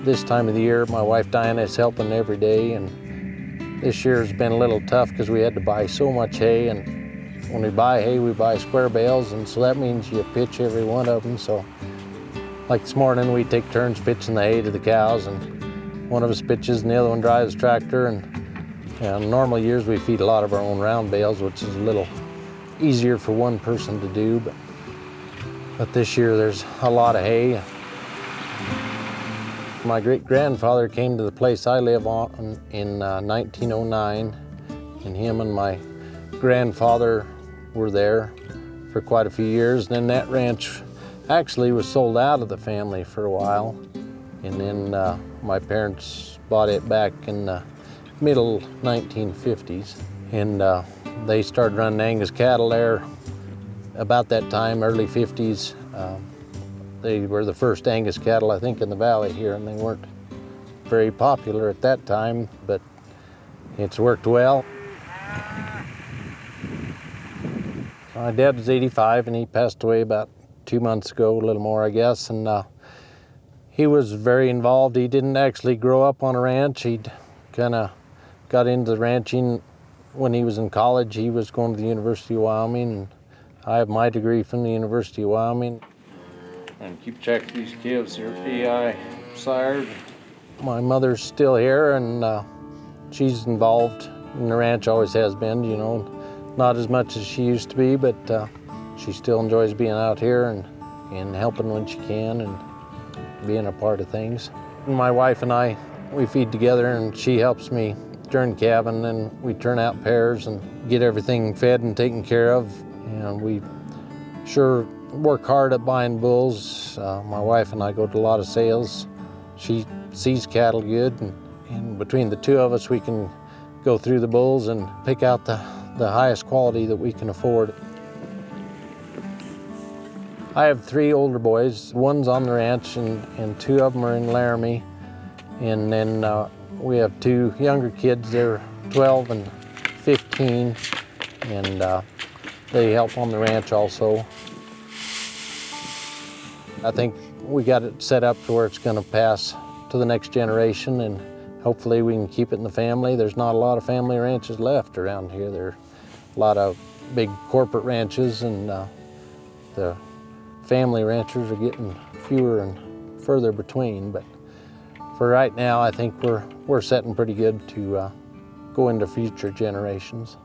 This time of the year, my wife Diana is helping every day, and this year's been a little tough because we had to buy so much hay, and when we buy hay, we buy square bales, and so that means you pitch every one of them. So like this morning, we take turns pitching the hay to the cows, and one of us pitches and the other one drives the tractor. And in normal years, we feed a lot of our own round bales, which is a little easier for one person to do, but this year there's a lot of hay. My great-grandfather came to the place I live on in 1909, and him and my grandfather were there for quite a few years. And then that ranch actually was sold out of the family for a while, and then my parents bought it back in the middle 1950s, and they started running Angus cattle there about that time, early 50s. They were the first Angus cattle, I think, in the valley here, and they weren't very popular at that time, but it's worked well. My dad was 85, and he passed away about 2 months ago, a little more, I guess, and he was very involved. He didn't actually grow up on a ranch. He'd kind of got into ranching when he was in college. He was going to the University of Wyoming, and I have my degree from the University of Wyoming. And keep track of these calves. They're AI sired. My mother's still here, and she's involved in the ranch, always has been, you know. Not as much as she used to be, but she still enjoys being out here and helping when she can and being a part of things. And my wife and I, we feed together, and she helps me during calving, and we turn out pairs and get everything fed and taken care of. And we sure work hard at buying bulls. My wife and I go to a lot of sales. She sees cattle good, and between the two of us, we can go through the bulls and pick out the highest quality that we can afford. I have 3 older boys. One's on the ranch, and 2 of them are in Laramie. And then we have 2 younger kids. They're 12 and 15, and they help on the ranch also. I think we got it set up to where it's going to pass to the next generation, and hopefully we can keep it in the family. There's not a lot of family ranches left around here. There are a lot of big corporate ranches, and the family ranchers are getting fewer and further between. But for right now, I think we're setting pretty good to go into future generations.